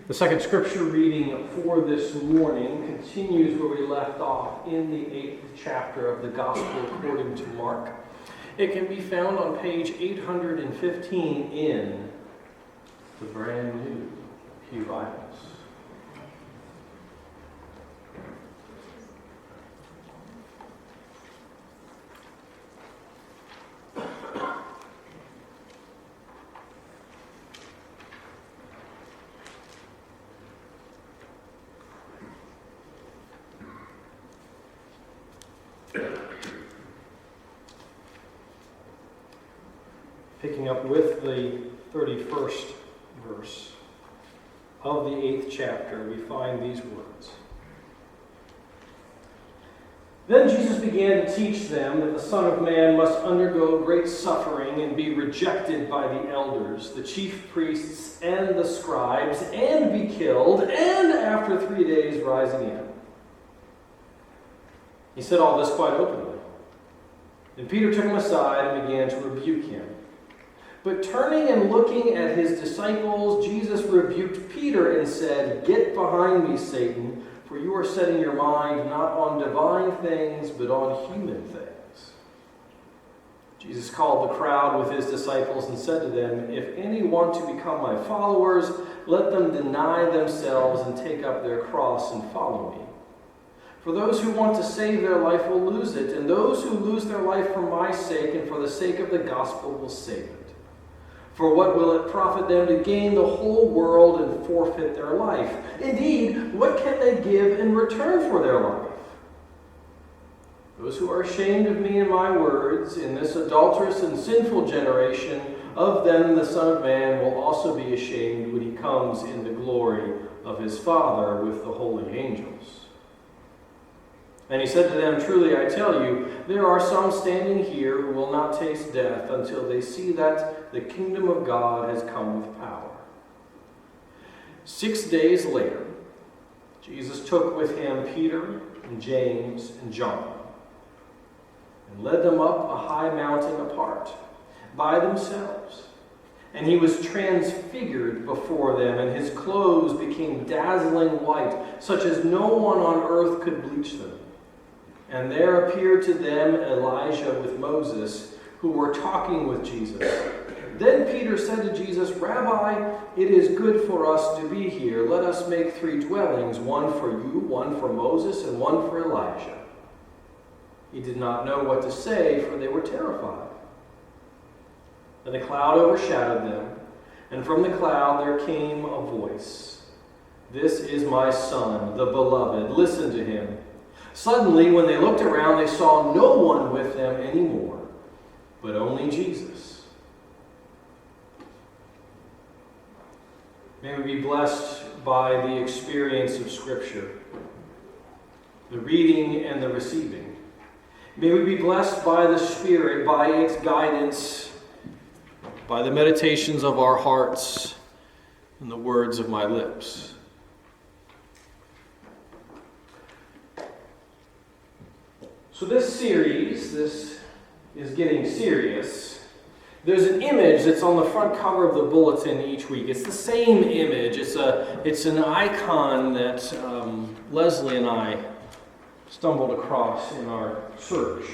The second scripture reading for this morning continues where we left off in the 8th chapter of the Gospel according to Mark. It can be found on page 815 in the brand new Pew Bibles. Picking up with the 31st verse of the 8th chapter, we find these words. Then Jesus began to teach them that the Son of Man must undergo great suffering and be rejected by the elders, the chief priests, and the scribes, and be killed, and after 3 days rise again. He said all this quite openly. Then Peter took him aside and began to rebuke him. But turning and looking at his disciples, Jesus rebuked Peter and said, "Get behind me, Satan, for you are setting your mind not on divine things, but on human things." Jesus called the crowd with his disciples and said to them, "If any want to become my followers, let them deny themselves and take up their cross and follow me. For those who want to save their life will lose it, and those who lose their life for my sake and for the sake of the gospel will save it. For what will it profit them to gain the whole world and forfeit their life? Indeed, what can they give in return for their life? Those who are ashamed of me and my words in this adulterous and sinful generation, of them the Son of Man will also be ashamed when he comes in the glory of his Father with the holy angels." And he said to them, "Truly I tell you, there are some standing here who will not taste death until they see that the kingdom of God has come with power." 6 days later, Jesus took with him Peter and James and John and led them up a high mountain apart by themselves. And he was transfigured before them, and his clothes became dazzling white, such as no one on earth could bleach them. And there appeared to them Elijah with Moses, who were talking with Jesus. Then Peter said to Jesus, "Rabbi, it is good for us to be here. Let us make 3 dwellings, one for you, one for Moses, and one for Elijah." He did not know what to say, for they were terrified. Then a cloud overshadowed them, and from the cloud there came a voice. "This is my Son, the Beloved. Listen to him." Suddenly, when they looked around, they saw no one with them anymore, but only Jesus. May we be blessed by the experience of Scripture, the reading and the receiving. May we be blessed by the Spirit, by its guidance, by the meditations of our hearts, and the words of my lips. So this series, this is getting serious. There's an image that's on the front cover of the bulletin each week. It's the same image. It's an icon that Leslie and I stumbled across in our search.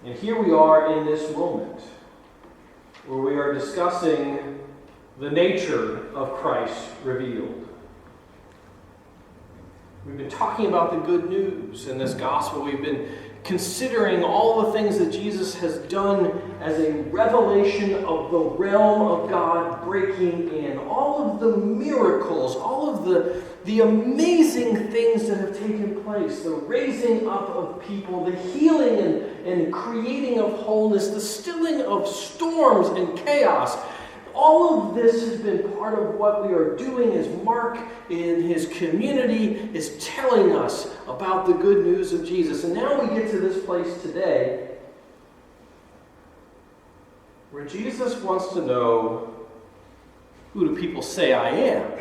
And here we are in this moment where we are discussing the nature of Christ revealed. We've been talking about the good news in this gospel. We've been considering all the things that Jesus has done as a revelation of the realm of God breaking in. All of the miracles, all of the amazing things that have taken place. The raising up of people, the healing and creating of wholeness, the stilling of storms and chaos. All of this has been part of what we are doing as Mark in his community is telling us about the good news of Jesus. And now we get to this place today where Jesus wants to know, who do people say I am?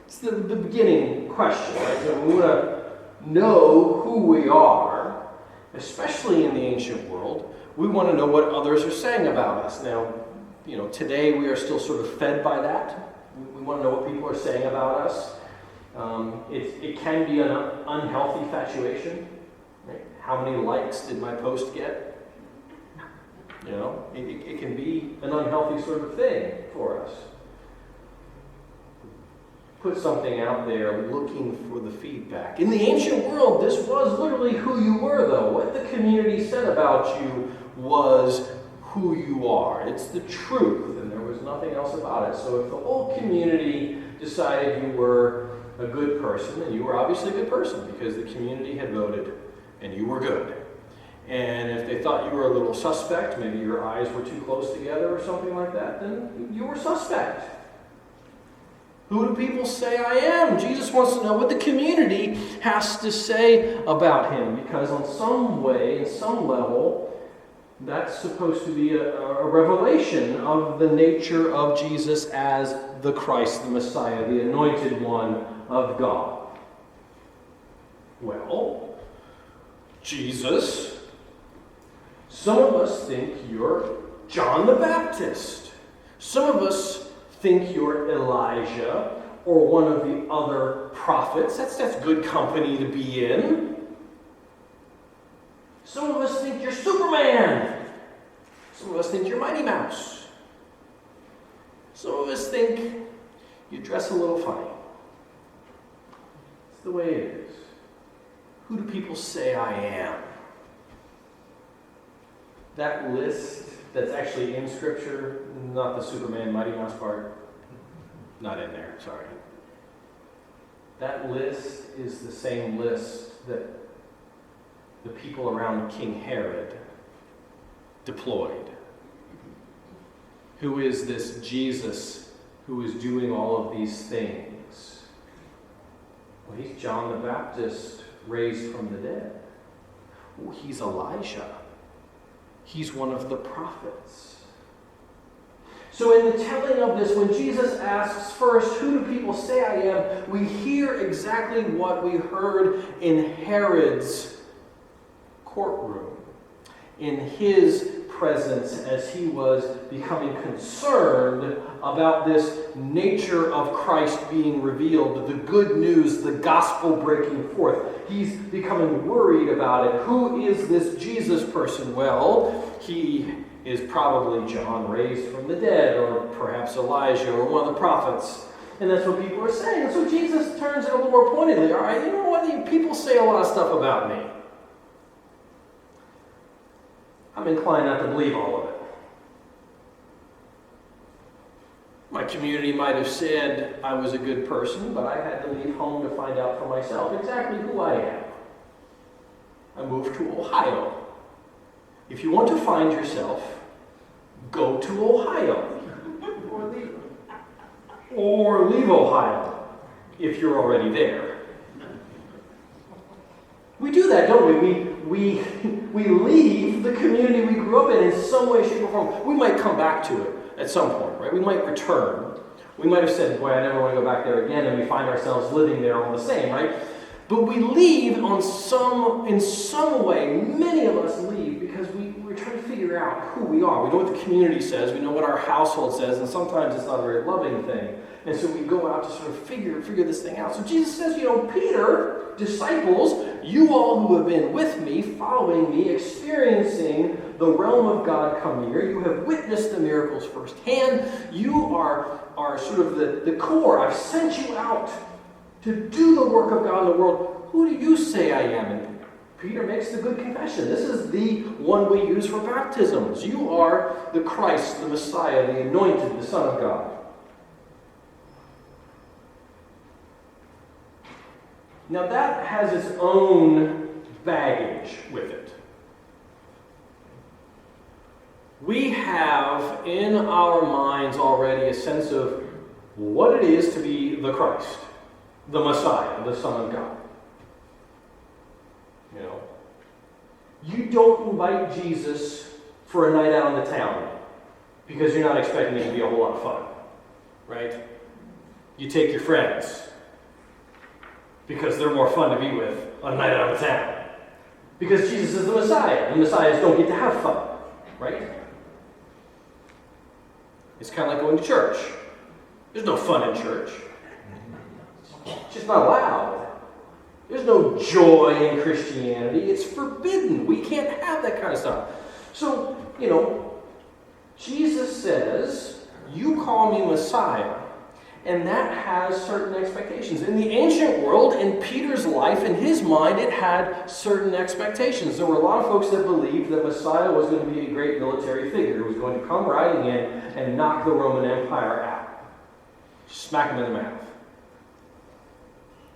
It's the beginning question, right? So we want to know who we are, especially in the ancient world. We want to know what others are saying about us. Now, today we are still sort of fed by that. We want to know what people are saying about us. It can be an unhealthy infatuation. Right? How many likes did my post get? It can be an unhealthy sort of thing for us. Put something out there looking for the feedback. In the ancient world, this was literally who you were, though. What the community said about you was who you are. It's the truth, and there was nothing else about it. So if the whole community decided you were a good person, then you were obviously a good person because the community had voted and you were good. And if they thought you were a little suspect, maybe your eyes were too close together or something like that, then you were suspect. Who do people say I am? Jesus wants to know what the community has to say about him, because on some way, in some level, that's supposed to be a revelation of the nature of Jesus as the Christ, the Messiah, the anointed one of God. Well, Jesus, some of us think you're John the Baptist. Some of us think you're Elijah or one of the other prophets. That's good company to be in. Some of us think you're Superman. Some of us think you're Mighty Mouse. Some of us think you dress a little funny. It's the way it is. Who do people say I am? That list that's actually in Scripture, not the Superman, Mighty Mouse part, not in there, sorry. That list is the same list that the people around King Herod deployed. Who is this Jesus who is doing all of these things? Well, he's John the Baptist raised from the dead. Oh, he's Elijah. He's one of the prophets. So in the telling of this, when Jesus asks first, who do people say I am? We hear exactly what we heard in Herod's courtroom, in his presence as he was becoming concerned about this nature of Christ being revealed, the good news, the gospel breaking forth. He's becoming worried about it. Who is this Jesus person? Well, he is probably John raised from the dead, or perhaps Elijah, or one of the prophets. And that's what people are saying. And so Jesus turns it a little more pointedly. All right, you know what? People say a lot of stuff about me. I'm inclined not to believe all of it. My community might have said I was a good person, but I had to leave home to find out for myself exactly who I am. I moved to Ohio. If you want to find yourself, go to Ohio. Or leave Ohio if you're already there. We do that, don't we? We leave the community we grew up in some way, shape, or form. We might come back to it at some point, right? We might return. We might have said, boy, I never want to go back there again, and we find ourselves living there all the same, right? But we leave in some way. Many of us leave because we're trying to figure out who we are. We know what the community says. We know what our household says, and sometimes it's not a very loving thing. And so we go out to sort of figure this thing out. So Jesus says, Peter, disciples, you all who have been with me, following me, experiencing the realm of God come near, you have witnessed the miracles firsthand. You are sort of the core. I've sent you out to do the work of God in the world. Who do you say I am? And Peter makes the good confession. This is the one we use for baptisms. You are the Christ, the Messiah, the anointed, the Son of God. Now that has its own baggage with it. We have in our minds already a sense of what it is to be the Christ, the Messiah, the Son of God. You don't invite Jesus for a night out in the town because you're not expecting it to be a whole lot of fun, right? You take your friends because they're more fun to be with on a night out of town. Because Jesus is the Messiah, and Messiahs don't get to have fun. right? It's kind of like going to church. There's no fun in church. It's just not allowed. There's no joy in Christianity. It's forbidden. We can't have that kind of stuff. So, Jesus says, you call me Messiah. And that has certain expectations. In the ancient world, in Peter's life, in his mind, it had certain expectations. There were a lot of folks that believed that Messiah was going to be a great military figure who was going to come riding in and knock the Roman Empire out. Smack him in the mouth.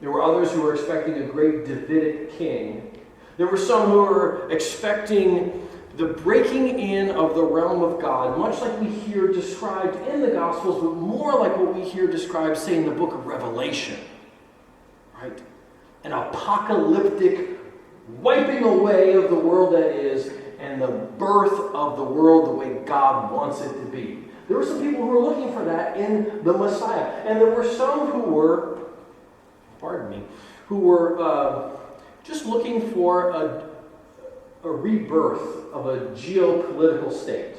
There were others who were expecting a great Davidic king. There were some who were expecting the breaking in of the realm of God, much like we hear described in the Gospels, but more like what we hear described, say, in the book of Revelation. Right? An apocalyptic wiping away of the world that is, and the birth of the world the way God wants it to be. There were some people who were looking for that in the Messiah. And there were some who were, just looking for a rebirth of a geopolitical state.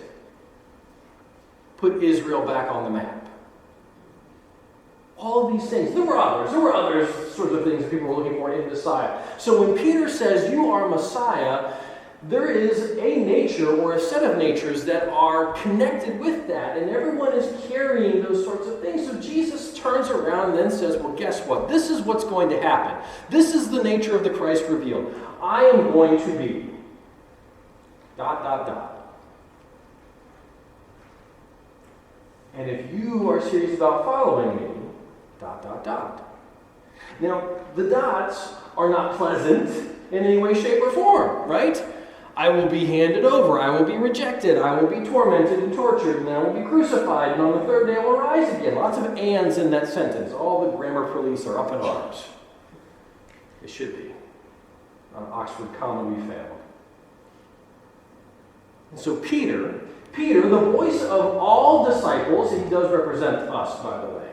Put Israel back on the map. All of these things. There were others sorts of things people were looking for in Messiah. So when Peter says, you are Messiah, there is a nature or a set of natures that are connected with that, and everyone is carrying those sorts of things. So Jesus turns around and then says, well, guess what? This is what's going to happen. This is the nature of the Christ revealed. I am going to be ... And if you are serious about following me ... Now, the dots are not pleasant in any way, shape, or form, right? I will be handed over, I will be rejected, I will be tormented and tortured, and I will be crucified, and on the third day I will rise again. Lots of ands in that sentence. All the grammar police are up in arms. It should be. On Oxford Common we failed. And so Peter, the voice of all disciples, he does represent us, by the way.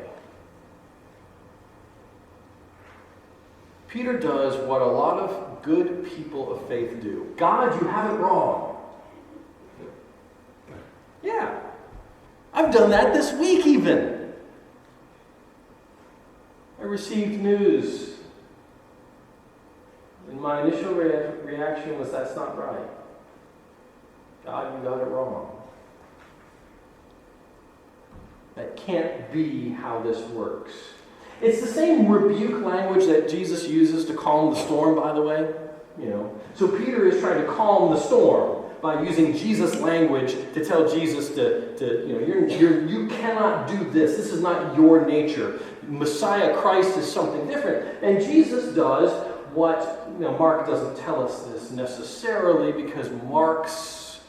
Peter does what a lot of good people of faith do. God, you have it wrong. Yeah. I've done that this week even. I received news. And my initial reaction was, that's not right. God, you got it wrong. That can't be how this works. It's the same rebuke language that Jesus uses to calm the storm, by the way. So Peter is trying to calm the storm by using Jesus language to tell Jesus you cannot do this. This is not your nature. Messiah Christ is something different. And Jesus does what, Mark doesn't tell us this necessarily because Mark's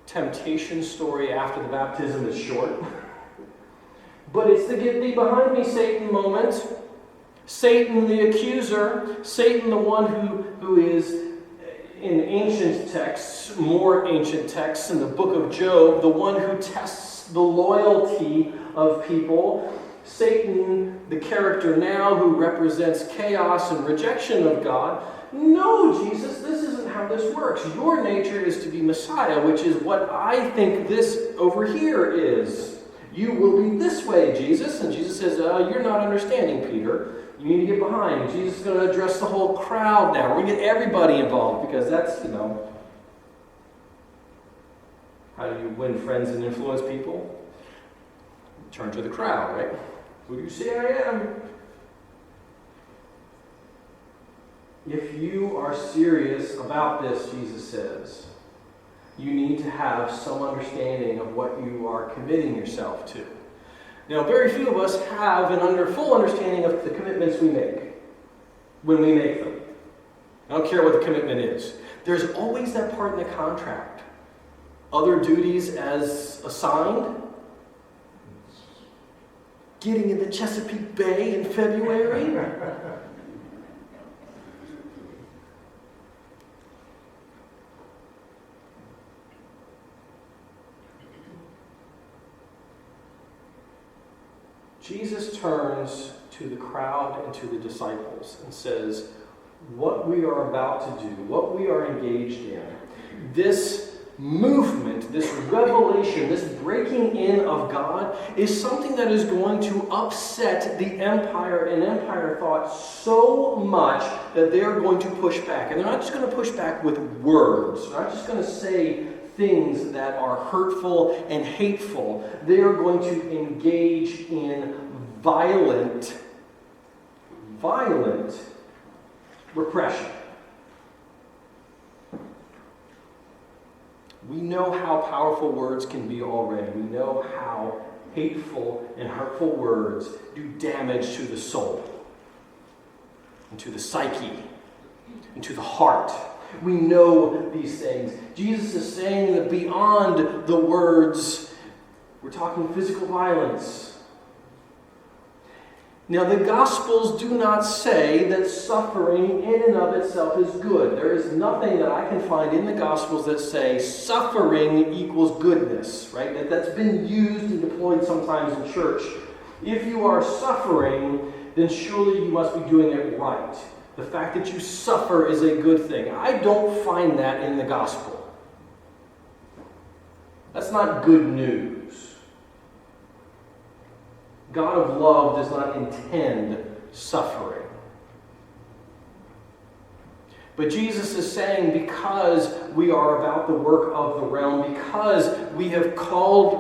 temptation story after the baptism is short. But it's the get thee behind me, Satan moment. Satan the accuser, Satan the one who is in ancient texts, more ancient texts in the book of Job, the one who tests the loyalty of people. Satan, the character now who represents chaos and rejection of God. No, Jesus, this isn't how this works. Your nature is to be Messiah, which is what I think this over here is. You will be this way, Jesus. And Jesus says, you're not understanding, Peter. You need to get behind. Jesus is going to address the whole crowd now. We're going to get everybody involved because that's, how do you win friends and influence people? Turn to the crowd, right? Who do you say I am? If you are serious about this, Jesus says, you need to have some understanding of what you are committing yourself to. Now, very few of us have an full understanding of the commitments we make when we make them. I don't care what the commitment is. There's always that part in the contract. Other duties as assigned. Getting in the Chesapeake Bay in February. Jesus turns to the crowd and to the disciples and says, what we are about to do, what we are engaged in, this movement, this revelation, this breaking in of God is something that is going to upset the empire and empire thought so much that they're going to push back. And they're not just going to push back with words. They're not just going to say things that are hurtful and hateful. They are going to engage in violent repression. We know how powerful words can be already. We know how hateful and hurtful words do damage to the soul, and to the psyche, and to the heart. We know these things. Jesus is saying that beyond the words, we're talking physical violence. Now, the Gospels do not say that suffering in and of itself is good. There is nothing that I can find in the Gospels that say suffering equals goodness, right? That's been used and deployed sometimes in church. If you are suffering, then surely you must be doing it right. The fact that you suffer is a good thing. I don't find that in the Gospel. That's not good news. God of love does not intend suffering. But Jesus is saying because we are about the work of the realm, because we have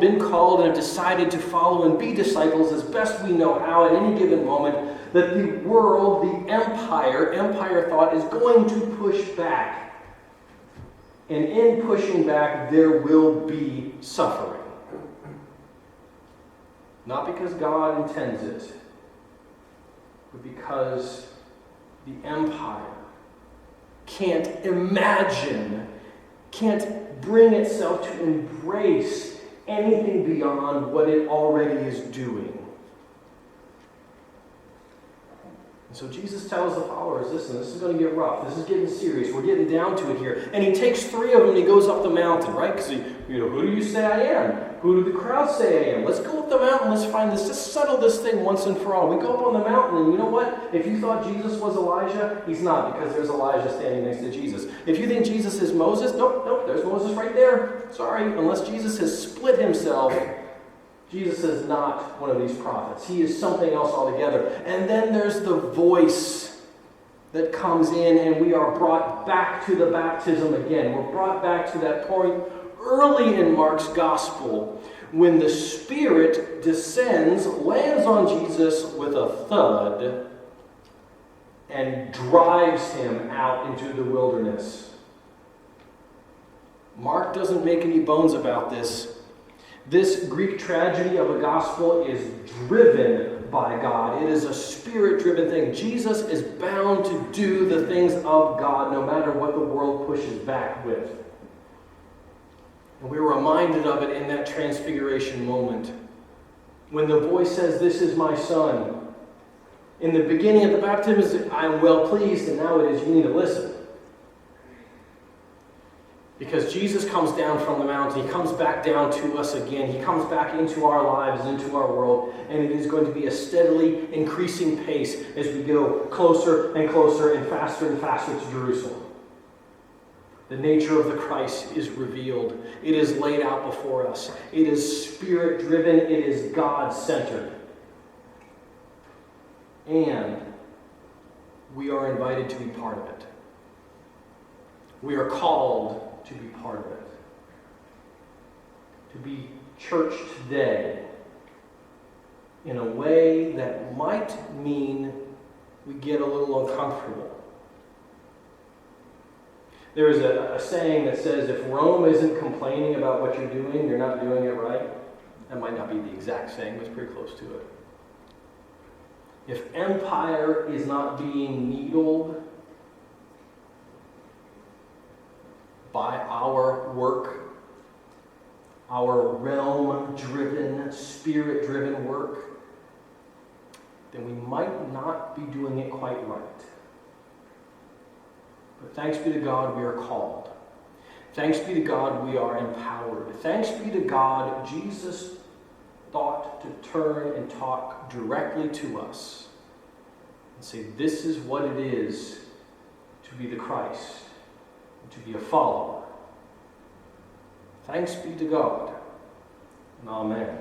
been called and have decided to follow and be disciples as best we know how at any given moment, that the world, the empire thought is going to push back. And in pushing back, there will be suffering. Not because God intends it, but because the empire can't bring itself to embrace anything beyond what it already is doing. And so Jesus tells the followers, listen, this is going to get rough. This is getting serious. We're getting down to it here. And he takes 3 of them and he goes up the mountain, right? Because who do you say I am? Who do the crowd say I am? Let's go up the mountain. Let's find this. Let's settle this thing once and for all. We go up on the mountain, and you know what? If you thought Jesus was Elijah, he's not, because there's Elijah standing next to Jesus. If you think Jesus is Moses, nope, there's Moses right there. Sorry, unless Jesus has split himself, Jesus is not one of these prophets. He is something else altogether. And then there's the voice that comes in, and we are brought back to the baptism again. We're brought back to that point early in Mark's gospel when the Spirit descends, lands on Jesus with a thud, and drives him out into the wilderness. Mark doesn't make any bones about this. This Greek tragedy of a gospel is driven by God. It is a Spirit-driven thing. Jesus is bound to do the things of God no matter what the world pushes back with. And we're reminded of it in that transfiguration moment. When the voice says, "This is my son." In the beginning of the baptism, "I'm well pleased," and now it is, "You need to listen." Because Jesus comes down from the mountain. He comes back down to us again. He comes back into our lives, into our world. And it is going to be a steadily increasing pace as we go closer and closer and faster to Jerusalem. The nature of the Christ is revealed. It is laid out before us. It is Spirit-driven. It is God-centered. And we are invited to be part of it. We are called to be part of it. To be church today in a way that might mean we get a little uncomfortable. There is a saying that says, if Rome isn't complaining about what you're doing, you're not doing it right. That might not be the exact saying, but it's pretty close to it. If empire is not being needled by our work, our realm-driven, Spirit-driven work, then we might not be doing it quite right. But thanks be to God, we are called. Thanks be to God, we are empowered. Thanks be to God, Jesus thought to turn and talk directly to us and say, this is what it is to be the Christ, to be a follower. Thanks be to God, and amen.